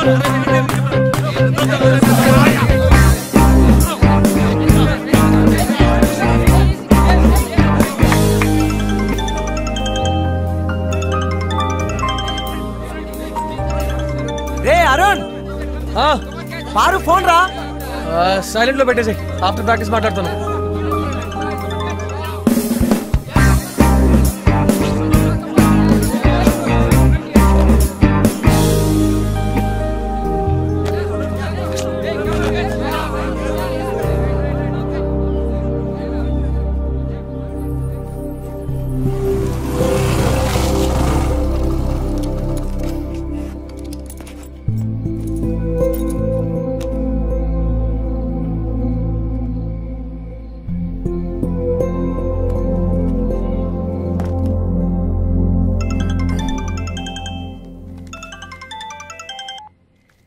రే అరుణ్, పారు phone రా. Silent లో పెట్టేసి ఆఫ్టర్ ప్రాక్టీస్ మాట్లాడుతాను.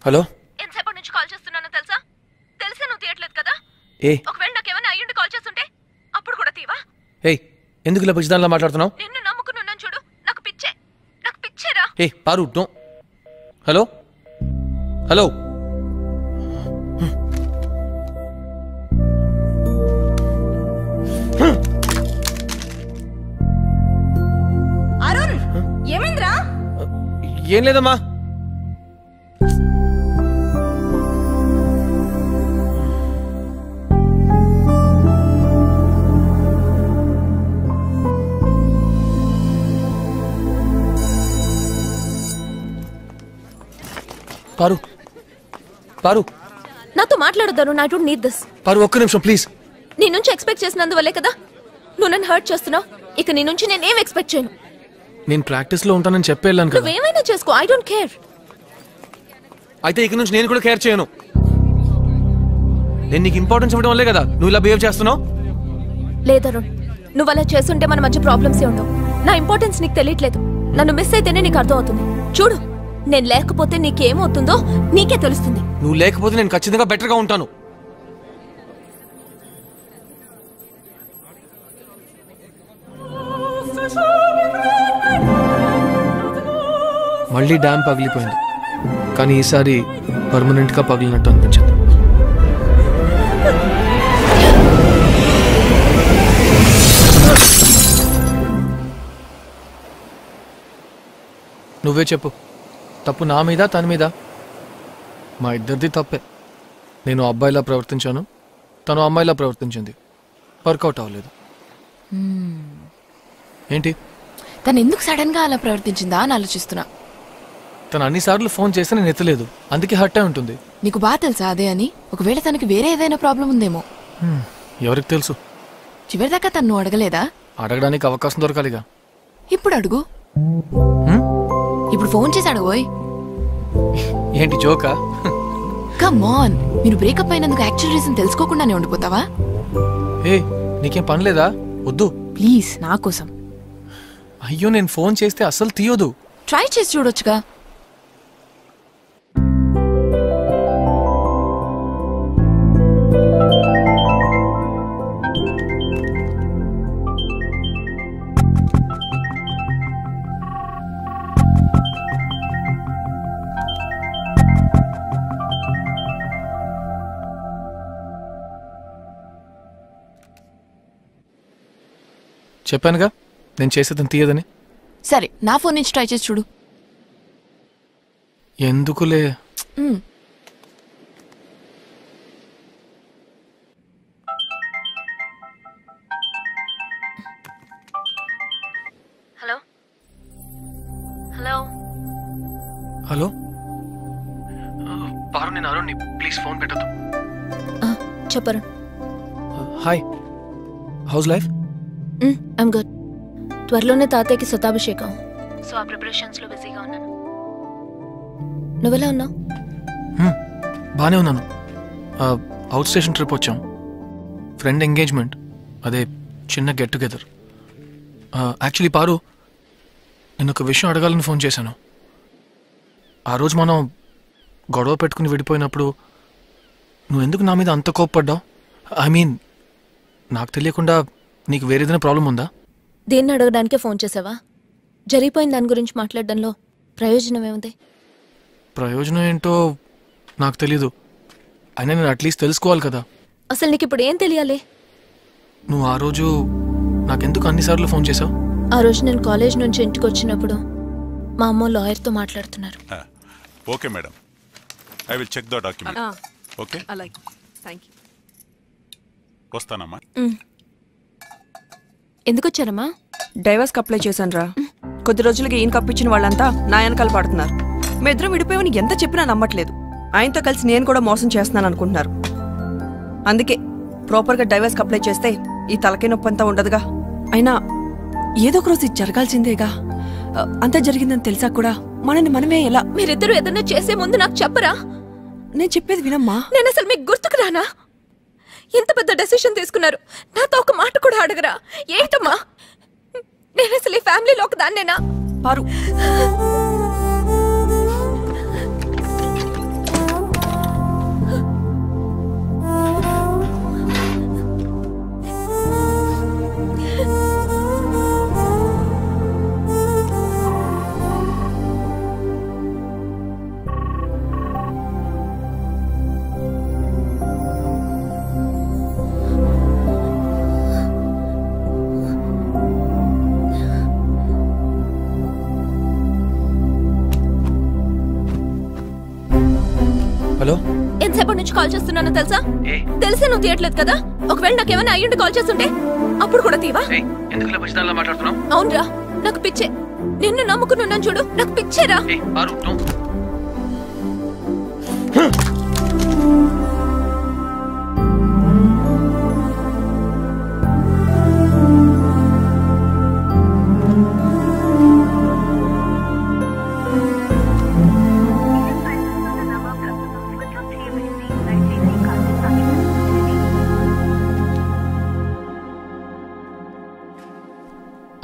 హలో, ఎంతసేపటి నుంచి కాల్ చేస్తున్నానో తెలుసా? తెలిసే నువ్వు తీయట్లేదు కదా? ఒకవేళ నాకేమైనా అయ్యుండి కాల్ చేస్తుంటే అప్పుడు కూడా తీవా? ఎందుకు ఇలా పిచ్చిదానిలా మాట్లాడుతున్నావు? నిన్ను నమ్ముకున్నాను చూడు, నాకు పిచ్చేరా. Paru, hello hello. అరుణ్, ఏమైందిరా? ఏం లేదమ్మా. పారు, పారు, నాతో మాట్లాడొద్దాను. I don't need this. Paru, ఒక్క నిమిషం ప్లీజ్. నీ నుంచి ఎక్స్పెక్ట్ చేసినందువల్లే కదా నువ్వు నన్ను హర్ట్ చేస్తున్నావు. ఇక నీ నుంచి నేనేం ఎక్స్పెక్ట్ చేయను. నేను ప్రాక్టీస్ లో ఉంటానని చెప్పి వెళ్ళాను కదా. నువ్వేమైనా చేసుకో, ఐ డోంట్ కేర్. అయితే ఇక నుంచి నేను కూడా కేర్ చేయను. నేను నీకు ఇంపార్టెన్స్ ఇవ్వడం వల్లే కదా నువ్వు ఇలా బిహేవ్ చేస్తున్నావు. లేదరుణ్, నువ్వు అలా చేస్తుంటే మన మధ్య ప్రాబ్లమ్సే ఉండవు. నా ఇంపార్టెన్స్ నీకు తెలియట్లేదు. నన్ను మిస్ అయితేనే నీకు అర్థం అవుతుంది. చూడు, నేను లేకపోతే నీకేమవుతుందో నీకే తెలుస్తుంది. నువ్వు లేకపోతే నేను ఖచ్చితంగా బెటర్ గా ఉంటాను. మళ్ళీ డ్యామ్ పగిలిపోయింది, కానీ ఈసారి పర్మనెంట్ గా పగిలినట్టు అనిపించింది. నువ్వే చెప్పు, తప్పు నా మీద తన మీద? మా ఇద్దరిది తప్పే. నేను అబ్బాయిలా ప్రవర్తించాను, తను అమ్మాయిలా ప్రవర్తించింది. వర్కౌట్ అవ్వలేదు. ఏంటి? తను ఎందుకు సడన్ గా అలా ప్రవర్తించిందా అని ఆలోచిస్తున్నా. తను అన్నిసార్లు ఫోన్ చేస్తే నేను ఎత్తలేదు, అందుకే హర్ట్ అయి ఉంటుంది. నీకు బాగా తెలుసా అదే అని? ఒకవేళ తనకి వేరే ఏదైనా ప్రాబ్లం ఉందేమో. ఎవరికి తెలుసు? చివరిదాకా తను అడగలేదా? అడగడానికి అవకాశం దొరకాలిగా. ఇప్పుడు అడుగు. ఇప్పుడు ఫోన్ చేసి అడుగోయ్. ఏంటి జోకా? కమ్ ఆన్, మీరు బ్రేకప్ అయినందుకు యాక్చువల్ రీజన్ తెలుసుకోకుండానే ఉండిపోతావా? నీకేం పని లేదా? వద్దు ప్లీజ్, నా కోసం. అయ్యో, నేను ఫోన్ చేస్తే అస్సలు తీయొద్దు. ట్రై చేసి చూడొచ్చుగా. చెప్పానుగా నేను చేసేదని తీయదని. సరే, నా ఫోన్ నుంచి ట్రై చేసి చూడు. ఎందుకులే. హలో హలో హలో, పారు, నేను అరుణ్, ప్లీజ్ ఫోన్ పెట్టద్దు. చెప్పరు. Hi, house life? I'm good. త్వరలోనే తాతయ్యకి శతాభిషేకం, సో ఆ ప్రిపరేషన్స్ లో బిజీగా ఉన్నాను. నువ్వెలా ఉన్నావు? బానే ఉన్నాను. అవుట్ స్టేషన్ ట్రిప్ వచ్చాం, ఫ్రెండ్ ఎంగేజ్మెంట్, అదే చిన్న గెట్ టుగెదర్. యాక్చువల్లీ పారు, నేను ఒక విషయం అడగాలని ఫోన్ చేశాను. ఆ రోజు మనం గొడవ పెట్టుకుని విడిపోయినప్పుడు నువ్వు ఎందుకు నా మీద అంత కోప్పడ్డావు? ఐ మీన్, నాకు తెలియకుండా నీకు వేరేదైనా ప్రాబ్లం ఉందా? దేన్ని అడగడానికే ఫోన్ చేసావా? జరిగిపోయిన దాని గురించి మాట్లాడడంలో ప్రయోజనం ఏముంది? ప్రయోజనం ఏంటో నాకు తెలీదు. అయినా నేను అట్లీస్ట్ తెలుసుకోవాలి కదా. అసలు నీకు ఇప్పుడు ఏం తెలియాలి? నువ్వు ఆ రోజు నాకెందుకు అన్నిసార్లు ఫోన్ చేసావు? ఆ రోజు నేను కాలేజ్ నుంచి ఇంటికి వచ్చినప్పుడు మా అమ్మ లాయర్తో మాట్లాడుతున్నారు. Okay madam, I will check the document. Okay, అలాగే, థ్యాంక్ యూ. వస్తానమ్మా. ఎందుకు వచ్చారమ్మా? డైవర్స్కి అప్లై చేశాను రా. కొద్ది రోజులకి ఈయన కప్పించిన వాళ్ళంతా నా వెనకాల పడుతున్నారు. మీ ఇద్దరం విడిపోయామని ఎంత చెప్పినా నమ్మట్లేదు. ఆయనతో కలిసి నేను కూడా మోసం చేస్తున్నాను అనుకుంటున్నారు. అందుకే ప్రాపర్గా డైవర్స్కి అప్లై చేస్తే ఈ తలకే నొప్పి అంతా ఉండదుగా. అయినా ఏదో ఒక రోజు ఇది జరగాల్సిందేగా. అంతా జరిగిందని తెలిసా కూడా మనని మనమే ఎలా? మీరిద్దరూ ఏదైనా చేసే ముందు నాకు చెప్పరా? నేను చెప్పేది వినమ్మా. నేను అసలు మీకు గుర్తుకు రానా? ఎంత పెద్ద డెసిషన్ తీసుకున్నారు, నాతో ఒక మాట కూడా అడగరా? ఏంటమ్మా, నేను అసలు ఈ ఫ్యామిలీలో ఒక దాన్నేనా? పారు, హలో, ఎంతసేపటి నుంచి కాల్ చేస్తున్నానో తెలుసా? తెలిసే నువ్వు తీయట్లేదు కదా. ఒకవేళ నాకేమైనా అయ్యుండి కాల్ చేస్తుంటే అప్పుడు కూడా తీవా? అవునరా, నాకు పిచ్చే. నిన్ను నమ్ముకున్నాను చూడు, నాకు పిచ్చేరా.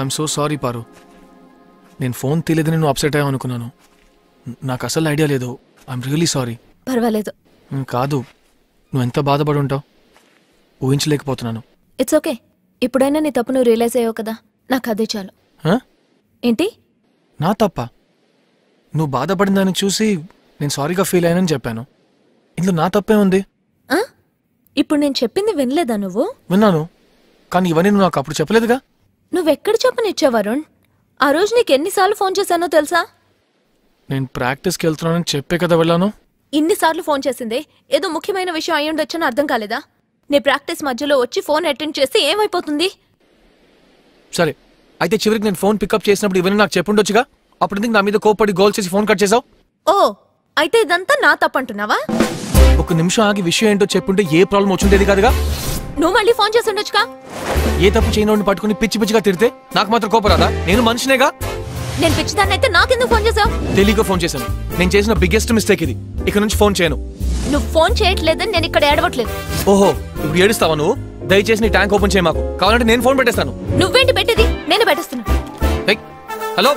ఐఎమ్ సో సారీ పారు. నేను ఫోన్ తీయలేదని నువ్వు అప్సెట్ అయ్యావు అనుకున్నాను. నాకు అసలు ఐడియా లేదు. I'm really sorry. పర్వాలేదు. కాదు, నువ్వు ఎంత బాధపడి ఉంటావు ఊహించలేకపోతున్నాను. It's okay. ఇప్పుడైనా నీ తప్పు నువ్వు రియలైజ్ అయ్యావు కదా, నాకు అదే చాలు. ఏంటి నా తప్ప? నువ్వు బాధపడిన దాన్ని చూసి నేను సారీగా ఫీల్ అయ్యానని చెప్పాను. ఇందులో నా తప్పే ఉంది? ఇప్పుడు నేను చెప్పింది వినలేదా నువ్వు? విన్నాను, కానీ ఇవన్నీ నువ్వు నాకు అప్పుడు చెప్పలేదుగా. నువ్వెక్కడ చెప్పనిచ్చావు వరుణ్? ఆ రోజు నీకు ఎన్నిసార్లు ఫోన్ చేశానో తెలుసా? నేను ప్రాక్టీస్కి వెళ్తున్నానని చెప్పే కదా వెళ్ళాను. ఇన్నిసార్లు ఫోన్ చేసిందే ఏదో ముఖ్యమైన విషయం అయి ఉండొచ్చని అర్థం కాలేదా? నీ ప్రాక్టీస్ మధ్యలో వచ్చి ఫోన్ అటెండ్ చేస్తే ఏమైపోతుంది? సరే, అయితే చివరికి నేను ఫోన్ పికప్ చేసినప్పుడు ఇవన్నీ నాకు చెప్పుండొచ్చుగా. అప్పుడు ఎందుకు నా మీద కోపడి గోల్ చేసి ఫోన్ కట్ చేసావు? ఓ, అయితే ఇదంతా నా తప్పంటున్నావా? ఒక నిమిషం ఆగి విషయం ఏంటో చెప్పుంటే ఏ ప్రాబ్లం వచ్చుండేది కాదుగా. నువ్వు మళ్ళీ ఫోన్ చేసి ఉండొచ్చుగా. ఏ తప్పు చేయనోడిని పట్టుకుని పిచ్చి పిచ్చిగా తిడితే నాకు మాత్రం కోపం రాదా? నేను మనిషినేగా. నేను పిచ్చిదాన్ని అయితే నాకెందుకు ఫోన్ చేసావు? తెలియక ఫోన్ చేశాను. నేను చేసిన బిగ్గెస్ట్ మిస్టేక్ ఇది. ఇక నుంచి ఫోన్ చేయను. నువ్వు ఫోన్ చేయట్లేదని నేను ఇక్కడ ఏడవట్లేదు. ఓహో, ఇప్పుడు ఏడుస్తావా నువ్వు? దయచేసి నీ ట్యాంక్ ఓపెన్ చేయ మాకు. కావాలంటే నేను ఫోన్ పెట్టేస్తాను. నువ్వేంటి పెట్టేది? నేను పెట్టేస్తున్నా. హలో,